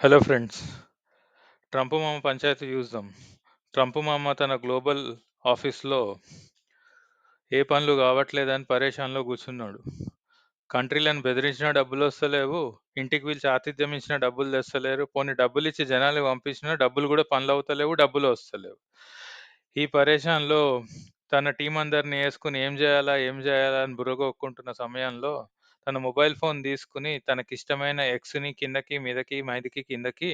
Hello friends. Trump మామ పంచాయతీ చూద్దాం. Trump మామ తన గ్లోబల్ ఆఫీస్‌లో ఏ పనులు కావట్లేదని పరేషాన్‌లో కూర్చున్నాడు. కంట్రీలను బెదిరించినా డబ్బులొస్తలేవు. ఇంటికి పిలిచి ఆతిథ్యం ఇచ్చినా డబ్బులు తెస్తలేరు. పోనీ డబ్బులిచ్చి జనాల్ని పంపించినా డబ్బులు కూడా పనులవుతలేవు, డబ్బులు వస్తలేవు. ఈ పరేషాన్‌లో తన టీమ్ అందరిని యేసుకొని ఏం జేయాలా అని బుర్రగొక్కుంటున్న సమయంలో తన మొబైల్ ఫోన్ తీసుకొని తనకిష్టమైన ఎక్స్‌ని కిందకి, మీదకి, మీదకి, కిందకి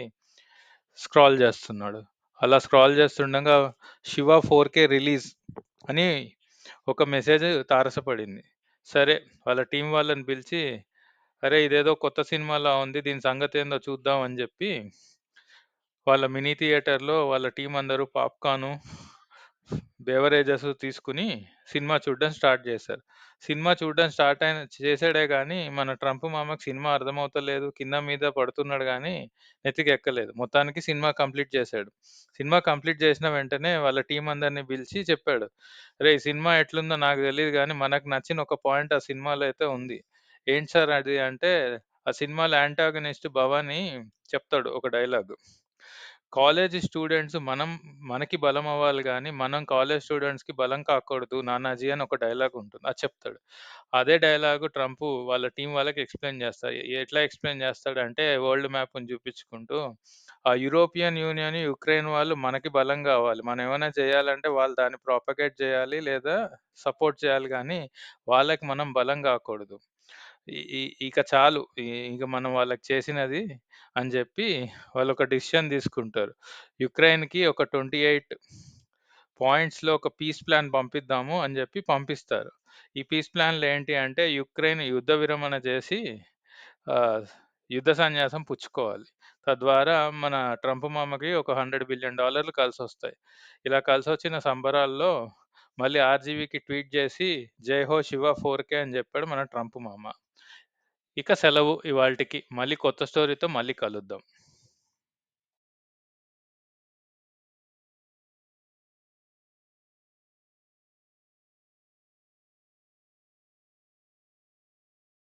స్క్రాల్ చేస్తున్నాడు. అలా స్క్రాల్ చేస్తుండగా 'శివ 4కే రిలీజ్' అని ఒక మెసేజ్ తారసపడింది. సరే, వాళ్ళ టీమ్ వాళ్ళని పిలిచి, "అరేయ్! ఇదేదో కొత్త సినిమాలా ఉంది. దీని సంగతేందో చూద్దాం" అని చెప్పి వాళ్ళ మినీ థియేటర్‌లో వాళ్ళ టీమ్ అందరూ పాప్‌కార్ను, బెవరేజెస్ తీసుకొని సినిమా చూడడం స్టార్ట్ చేశారు. సినిమా చూడడం స్టార్ట్ చేసాడే గానీ, మన ట్రంప్ మామకి సినిమా అర్థమవుతలేదు. కింద మీద పడుతున్నాడు గానీ, నెత్తికెక్కలేదు. మొత్తానికి సినిమా కంప్లీట్ చేశాడు. సినిమా కంప్లీట్ చేసిన వెంటనే వాళ్ళ టీమ్ అందరిని పిలిచి చెప్పాడు. "అరేయ్! సినిమా ఎట్లుందో నాకు తెలీదు గానీ, మనకు నచ్చిన ఒక పాయింట్ ఆ సినిమాలో అయితే ఉంది. ఏంటి సార్ అది" అంటే, ఆ సినిమాలో యాంటాగనిస్ట్ భవాని చెప్తాడు ఒక డైలాగ్. కాలేజీ స్టూడెంట్స్ మనకి బలమవ్వాలి గానీ, మనం కాలేజ్ స్టూడెంట్స్‌కి బలం కాకూడదు నానాజీ అని ఒక డైలాగ్ ఉంటుంది. అది చెప్తాడు. అదే డైలాగు ట్రంపు వాళ్ళ టీమ్ వాళ్ళకి ఎక్స్‌ప్లెయిన్ చేస్తాడు. ఎట్లా ఎక్స్‌ప్లెయిన్ చేస్తాడంటే వరల్డ్ మ్యాప్‌ని చూపించుకుంటూ, ఆ యూరోపియన్ యూనియన్, యుక్రెయిన్ వాళ్ళు మనకి బలం గావాలి. మనం ఏమైనా చేయాలంటే వాళ్ళు దాన్ని ప్రొపగేట్ చేయాలి లేదా సపోర్ట్ చేయాలి గానీ, వాళ్ళకి మనం బలం గాకూడదు. ఇ ఇ ఇక చాలు. ఇక మనం వాళ్ళకి చేసినది అని జెప్పి వాళ్ళొక డెసిషన్ తీసుకుంటారు. యుక్రెయిన్‌కి ఒక 28 పాయింట్స్‌లో ఒక పీస్ ప్లాన్ పంపిద్దాము అని జెప్పి పంపిస్తారు. ఈ పీస్ ప్లాన్‌లో ఏంటి అంటే యుక్రెయిన్ యుద్ధ విరమణ చేసి ఆహ్, యుద్ధ సన్యాసం పుచ్చుకోవాలి. తద్వారా మన ట్రంప్ మామకి ఒక $100 బిలియన్ కలిసొస్తాయి. ఇలా కలిసొచ్చిన సంబరాల్లో మళ్ళీ ఆర్‌జీవీకి ట్వీట్ జేసి "జై హో శివ 4కే" అని జెప్పాడు మన ట్రంప్ మామ. ఇక సెలవు ఇవాల్టికి. మళ్ళీ కొత్త స్టోరీతో మళ్ళీ కలుద్దాం.